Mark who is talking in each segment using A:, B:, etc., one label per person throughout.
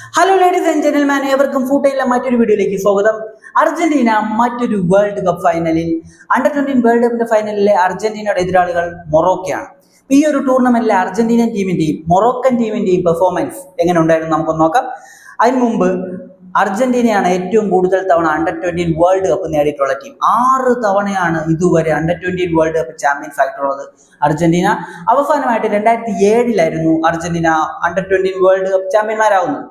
A: Hello ladies and gentleman, ഏവർക്കും ഫൂട്ടയിലെ മറ്റൊരു വീഡിയോയിലേക്ക് സ്വാഗതം. അർജന്റീന മറ്റൊരു വേൾഡ് കപ്പ് ഫൈനലിൽ അണ്ടർ-19 വേൾഡ് കപ്പിന്റെ ഫൈനലിലെ അർജന്റീനയുടെ എതിരാളികൾ മൊറോക്കയാണ്. ഈ ഒരു ടൂർണമെന്റിലെ അർജന്റീനൻ ടീമിന്റെയും മൊറോക്കൻ ടീമിന്റെയും പെർഫോമൻസ് എങ്ങനെ ഉണ്ടായിരുന്നു നമുക്കൊന്ന് നോക്കാം. അതിന് മുമ്പ് അർജന്റീനയാണ് ഏറ്റവും കൂടുതൽ തവണ അണ്ടർ-20 വേൾഡ് കപ്പ് നേടിയിട്ടുള്ള ടീം. 6 തവണയാണ് ഇതുവരെ അണ്ടർ-20 വേൾഡ് കപ്പ് ചാമ്പ്യൻസ് ആയിട്ടുള്ളത് അർജന്റീന. അവസാനമായിട്ട് 2007 അർജന്റീന അണ്ടർ-20 വേൾഡ് കപ്പ് ചാമ്പ്യന്മാരാകുന്നത്.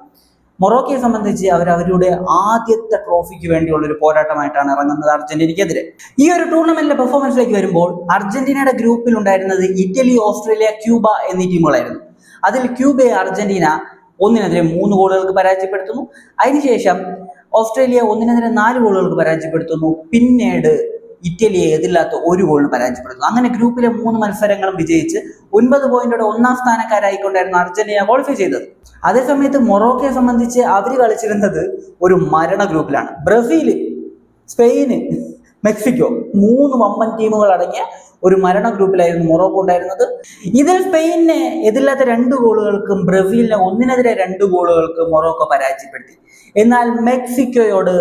A: മൊറോക്കയെ സംബന്ധിച്ച് അവരുടെ ആദ്യത്തെ ട്രോഫിക്ക് വേണ്ടിയുള്ള ഒരു പോരാട്ടമായിട്ടാണ് ഇറങ്ങുന്നത് അർജന്റീനയ്ക്കെതിരെ. ഈ ഒരു ടൂർണമെന്റിലെ പെർഫോമൻസിലേക്ക് വരുമ്പോൾ അർജന്റീനയുടെ ഗ്രൂപ്പിൽ ഉണ്ടായിരുന്നത് ഇറ്റലി, ഓസ്ട്രേലിയ, ക്യൂബ എന്നീ ടീമുകളായിരുന്നു. അതിൽ ക്യൂബയെ അർജന്റീന 1-3 ഗോളുകൾക്ക് പരാജയപ്പെടുത്തുന്നു. അതിനുശേഷം ഓസ്ട്രേലിയ 1-4 ഗോളുകൾക്ക് പരാജയപ്പെടുത്തുന്നു. പിന്നീട് ഇറ്റലിയെ എതിരില്ലാത്ത 1 ഗോളിന് പരാജയപ്പെടുത്തുന്നു. അങ്ങനെ ഗ്രൂപ്പിലെ 3 മത്സരങ്ങളും വിജയിച്ച് 9 പോയിന്റോടെ 1-ാം സ്ഥാനക്കാരായിക്കൊണ്ടായിരുന്നു അർജന്റീന ക്വാളിഫൈ ചെയ്തത്. അതേസമയത്ത് മൊറോക്കയെ സംബന്ധിച്ച് അവർ കളിച്ചിരുന്നത് ഒരു മരണ ഗ്രൂപ്പിലാണ്. ബ്രസീല്, സ്പെയിന്, മെക്സിക്കോ 3 വമ്പൻ ടീമുകൾ അടങ്ങിയ ഒരു മരണ ഗ്രൂപ്പിലായിരുന്നു മൊറോക്കോ ഉണ്ടായിരുന്നത്. ഇതിൽ സ്പെയിനെ എതിരില്ലാത്ത 2 ഗോളുകൾക്കും ബ്രസീലിനെ 1-2 ഗോളുകൾക്കും മൊറോക്കോ പരാജയപ്പെടുത്തി. എന്നാൽ മെക്സിക്കോയോട്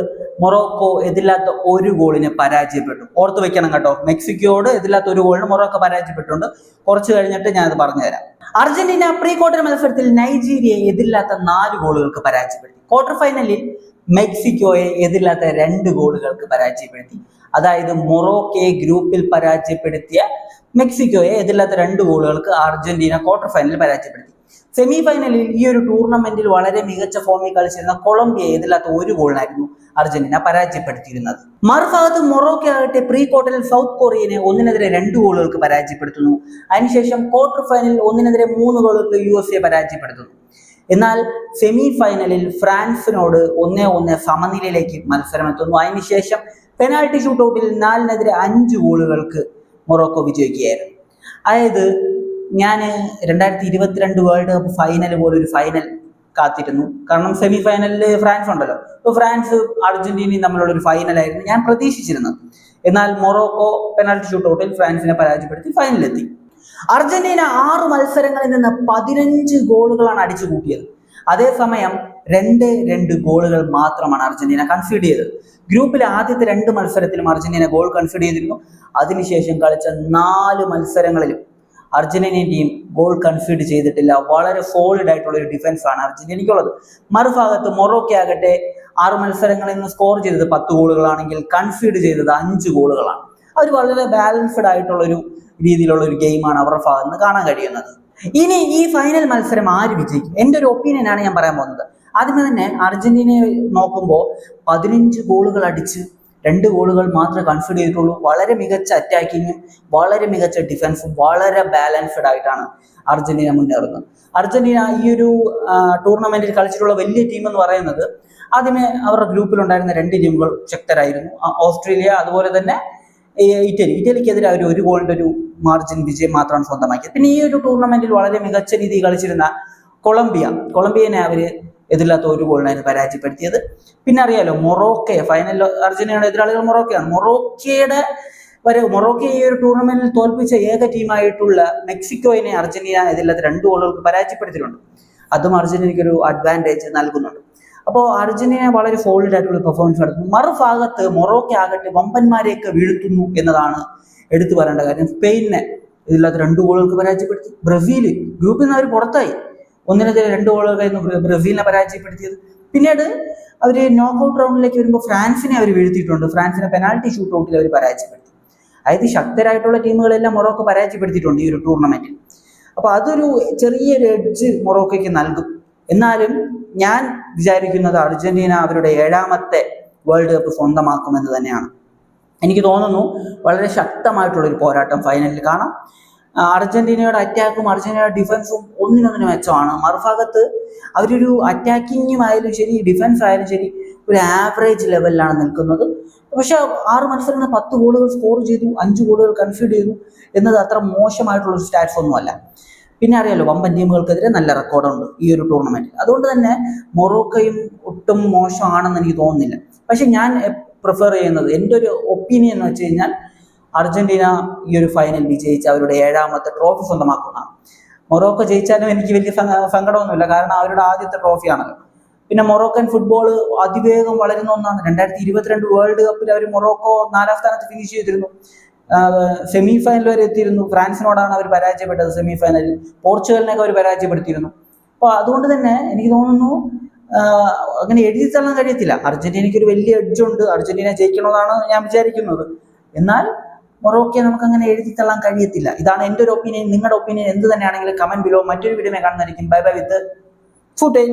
A: മൊറോക്കോ എതിരില്ലാത്ത 1 ഗോളിന് പരാജയപ്പെട്ടു. ഓർത്തു വെക്കണം കേട്ടോ, മെക്സിക്കോയോട് എതിരില്ലാത്ത 1 ഗോളിന് മൊറോക്കോ പരാജയപ്പെട്ടുണ്ട്. കുറച്ച് കഴിഞ്ഞിട്ട് ഞാനത് പറഞ്ഞുതരാം. അർജന്റീന പ്രീ ക്വാർട്ടർ മത്സരത്തിൽ നൈജീരിയയെ എതിരില്ലാത്ത 4 ഗോളുകൾക്ക് പരാജയപ്പെടുത്തി. ക്വാർട്ടർ ഫൈനലിൽ മെക്സിക്കോയെ എതിരില്ലാത്ത 2 ഗോളുകൾക്ക് പരാജയപ്പെടുത്തി. അതായത് മൊറോക്കയെ ഗ്രൂപ്പിൽ പരാജയപ്പെടുത്തിയ മെക്സിക്കോയെ എതിരില്ലാത്ത 2 ഗോളുകൾക്ക് അർജന്റീന ക്വാർട്ടർ ഫൈനലിൽ പരാജയപ്പെടുത്തി. സെമി ഫൈനലിൽ ഈ ഒരു ടൂർണമെന്റിൽ വളരെ മികച്ച ഫോമിൽ കളിച്ചിരുന്ന കൊളംബിയയെ എതിരില്ലാത്ത 1 ഗോളിനായിരുന്നു അർജന്റീന പരാജയപ്പെടുത്തിയിരുന്നത്. മറുഭാഗത്ത് മൊറോക്കോ ആകട്ടെ പ്രീ ക്വാർട്ടറിൽ സൗത്ത് കൊറിയനെ 1-2 ഗോളുകൾക്ക് പരാജയപ്പെടുത്തുന്നു. അതിനുശേഷം ക്വാർട്ടർ ഫൈനലിൽ 1-3 ഗോളുകൾക്ക് USA പരാജയപ്പെടുത്തുന്നു. എന്നാൽ സെമി ഫൈനലിൽ ഫ്രാൻസിനോട് 1-1 സമനിലയിലേക്ക് മത്സരമെത്തുന്നു. അതിനുശേഷം പെനാൽറ്റി ഷൂട്ടൗട്ടിൽ 4-5 ഗോളുകൾക്ക് മൊറോക്കോ വിജയിക്കുകയായിരുന്നു. അതായത് ഞാൻ 2022 വേൾഡ് കപ്പ് ഫൈനൽ പോലെ ഒരു ഫൈനൽ കാത്തിരുന്നു. കാരണം സെമി ഫൈനലിൽ ഫ്രാൻസ് ഉണ്ടല്ലോ, അപ്പോൾ ഫ്രാൻസ് അർജന്റീനയും തമ്മിലുള്ള ഒരു ഫൈനലായിരുന്നു ഞാൻ പ്രതീക്ഷിച്ചിരുന്നത്. എന്നാൽ മൊറോക്കോ പെനാൽറ്റി ഷൂട്ടൗട്ടിൽ ഫ്രാൻസിനെ പരാജയപ്പെടുത്തി ഫൈനലിലെത്തി. അർജന്റീന 6 മത്സരങ്ങളിൽ നിന്ന് 15 ഗോളുകളാണ് അടിച്ചു കൂട്ടിയത്. അതേസമയം 2 ഗോളുകൾ മാത്രമാണ് അർജന്റീന കൺസീഡ് ചെയ്തത്. ഗ്രൂപ്പിലെ ആദ്യത്തെ 2 മത്സരത്തിലും അർജന്റീന ഗോൾ കൺസീഡ് ചെയ്തിരുന്നു. അതിനുശേഷം കളിച്ച 4 മത്സരങ്ങളിലും അർജന്റീനിയൻ ടീം ഗോൾ കൺസീഡ് ചെയ്തിട്ടില്ല. വളരെ സോളിഡ് ആയിട്ടുള്ള ഒരു ഡിഫൻസ് ആണ് അർജന്റീനയ്ക്കുള്ളത്. മറുഭാഗത്ത് മൊറോക്കോ ആകട്ടെ 6 മത്സരങ്ങളിൽ നിന്ന് സ്കോർ ചെയ്തത് 10 ഗോളുകളാണെങ്കിൽ കൺസീഡ് ചെയ്തത് 5 ഗോളുകളാണ്. അവർ വളരെ ബാലൻസ്ഡ് ആയിട്ടുള്ള ഒരു രീതിയിലുള്ള ഒരു ഗെയിമാണ് അവരുടെ ഭാഗത്ത് നിന്ന് കാണാൻ കഴിയുന്നത്. ഇനി ഈ ഫൈനൽ മത്സരം ആര് വിജയിക്കും? എൻ്റെ ഒരു ഒപ്പീനിയനാണ് ഞാൻ പറയാൻ പോകുന്നത്. ആദ്യമേ തന്നെ അർജന്റീനയെ നോക്കുമ്പോൾ 15 ഗോളുകൾ അടിച്ച് 2 ഗോളുകൾ മാത്രമേ കൺസിഡർ ചെയ്തിട്ടുള്ളൂ. വളരെ മികച്ച അറ്റാക്കിങ്ങും വളരെ മികച്ച ഡിഫൻസും വളരെ ബാലൻസ്ഡ് ആയിട്ടാണ് അർജന്റീന മുന്നേറുന്നത്. അർജന്റീന ഈ ഒരു ടൂർണമെന്റിൽ കളിച്ചിട്ടുള്ള വലിയ ടീം എന്ന് പറയുന്നത് ആദ്യമേ അവരുടെ ഗ്രൂപ്പിലുണ്ടായിരുന്ന 2 ടീമുകൾ ശക്തരായിരുന്നു. ഓസ്ട്രേലിയ, അതുപോലെ തന്നെ ഇറ്റലിക്കെതിരെ അവർ 1 ഗോളിന്റെ ഒരു മാർജിൻ വിജയം മാത്രമാണ് സ്വന്തമാക്കിയത്. പിന്നെ ഈ ഒരു ടൂർണമെന്റിൽ വളരെ മികച്ച രീതിയിൽ കളിച്ചിരുന്ന കൊളംബിയനെ അവർ എതിരില്ലാത്ത 1 ഗോളിനായിരുന്നു പരാജയപ്പെടുത്തിയത്. പിന്നെ അറിയാലോ, മൊറോക്കയെ ഫൈനലിൽ അർജന്റീനയുടെ എതിരാളികൾ മൊറോക്കയാണ്. മൊറോക്കയെ ഈ ഒരു ടൂർണമെന്റിൽ തോൽപ്പിച്ച ഏക ടീമായിട്ടുള്ള മെക്സിക്കോയിനെ അർജന്റീന എതിരില്ലാത്ത 2 ഗോളുകൾക്ക് പരാജയപ്പെടുത്തിയിട്ടുണ്ട്. അതും അർജന്റീനയ്ക്ക് ഒരു അഡ്വാൻറ്റേജ് നൽകുന്നുണ്ട്. അപ്പോൾ അർജന്റീന വളരെ സോളിഡ് ആയിട്ടുള്ള പെർഫോമൻസ് നടത്തുന്നു. മറുഭാഗത്ത് മൊറോക്കോ ആകട്ടെ വമ്പന്മാരെയൊക്കെ വീഴ്ത്തുന്നു എന്നതാണ് എടുത്തു പറയേണ്ട കാര്യം. സ്പെയിനെ ഇതില്ലാത്ത 2 ഗോളുകൾക്ക് പരാജയപ്പെടുത്തി. ബ്രസീല് ഗ്രൂപ്പിൽ നിന്ന് അവർ പുറത്തായി. 1-2 ഗോളുകളായിരുന്നു ബ്രസീലിനെ പരാജയപ്പെടുത്തിയത്. പിന്നീട് അവർ നോക്കൗട്ട് റൗണ്ടിലേക്ക് വരുമ്പോൾ ഫ്രാൻസിനെ അവർ വീഴ്ത്തിയിട്ടുണ്ട്. ഫ്രാൻസിനെ പെനാൽറ്റി ഷൂട്ടൗട്ടിൽ അവർ പരാജയപ്പെടുത്തി. അതായത് ശക്തരായിട്ടുള്ള ടീമുകളെല്ലാം മൊറോക്കോ പരാജയപ്പെടുത്തിയിട്ടുണ്ട് ഈ ഒരു ടൂർണമെന്റിൽ. അപ്പോൾ അതൊരു ചെറിയൊരു എഡ്ജ് മൊറോക്കോയ്ക്ക് നൽകും. എന്നാലും ഞാൻ വിചാരിക്കുന്നത് അർജന്റീന അവരുടെ 7ാമത്തെ വേൾഡ് കപ്പ് സ്വന്തമാക്കുമെന്ന് തന്നെയാണ്. എനിക്ക് തോന്നുന്നു വളരെ ശക്തമായിട്ടുള്ളൊരു പോരാട്ടം ഫൈനലിൽ കാണാം. അർജന്റീനയുടെ അറ്റാക്കും അർജന്റീനയുടെ ഡിഫൻസും ഒന്നിനൊന്നിന് മെച്ചമാണ്. മറുഭാഗത്ത് അവരൊരു അറ്റാക്കിങ്ങും ആയാലും ശരി, ഡിഫൻസ് ആയാലും ശരി, ഒരു ആവറേജ് ലെവലിലാണ് നിൽക്കുന്നത്. പക്ഷെ 6 മത്സരങ്ങൾ 10 ഗോളുകൾ സ്കോർ ചെയ്തു, 5 ഗോളുകൾ കൺസീഡ് ചെയ്തു എന്നത് അത്ര മോശമായിട്ടുള്ളൊരു സ്റ്റാറ്റ്സ് ഒന്നുമല്ല. പിന്നെ അറിയാലോ, വമ്പൻ ടീമുകൾക്കെതിരെ നല്ല റെക്കോർഡുണ്ട് ഈ ഒരു ടൂർണമെന്റിൽ. അതുകൊണ്ട് തന്നെ മൊറോക്കോയും ഒട്ടും മോശമാണെന്ന് എനിക്ക് തോന്നുന്നില്ല. പക്ഷെ ഞാൻ പ്രിഫർ ചെയ്യുന്നത്, എൻ്റെ ഒരു ഒപ്പീനിയൻ എന്ന് വെച്ച് കഴിഞ്ഞാൽ, അർജന്റീന ഈ ഒരു ഫൈനൽ വിജയിച്ച് അവരുടെ 7ാമത്തെ ട്രോഫി സ്വന്തമാക്കുന്നതാണ്. മൊറോക്കോ ജയിച്ചാലും എനിക്ക് വലിയ സങ്കടമൊന്നുമില്ല. കാരണം അവരുടെ ആദ്യത്തെ ട്രോഫിയാണല്ലോ. പിന്നെ മൊറോക്കൻ ഫുട്ബോൾ അതിവേഗം വളരുന്ന ഒന്നാണ്. 2022 വേൾഡ് കപ്പിൽ അവർ മൊറോക്കോ 4ാം സ്ഥാനത്ത് ഫിനിഷ് ചെയ്തിരുന്നു. സെമി ഫൈനൽ വരെ എത്തിയിരുന്നു. ഫ്രാൻസിനോടാണ് അവർ പരാജയപ്പെട്ടത് സെമി ഫൈനലിൽ. പോർച്ചുഗലിനൊക്കെ അവർ പരാജയപ്പെടുത്തിയിരുന്നു. അപ്പോൾ അതുകൊണ്ട് തന്നെ എനിക്ക് തോന്നുന്നു അങ്ങനെ എഴുതി തള്ളാൻ കഴിയത്തില്ല. അർജന്റീനയ്ക്ക് ഒരു വലിയ എഡ്ജ് ഉണ്ട്, അർജന്റീന ജയിക്കണമെന്നാണ് ഞാൻ വിചാരിക്കുന്നത്. എന്നാൽ മൊറോക്കയെ നമുക്ക് അങ്ങനെ എഴുതി തള്ളാൻ കഴിയത്തില്ല. ഇതാണ് എൻ്റെ ഒരു ഒപ്പീനിയൻ. നിങ്ങളുടെ ഒപ്പീനിയൻ എന്ത് തന്നെയാണെങ്കിലും കമന്റ് ബിലോ. മറ്റൊരു വീഡിയോ കാണുന്നതായിരിക്കും. ബൈ ബൈ വിത്ത് ഫുട്ബോൾ.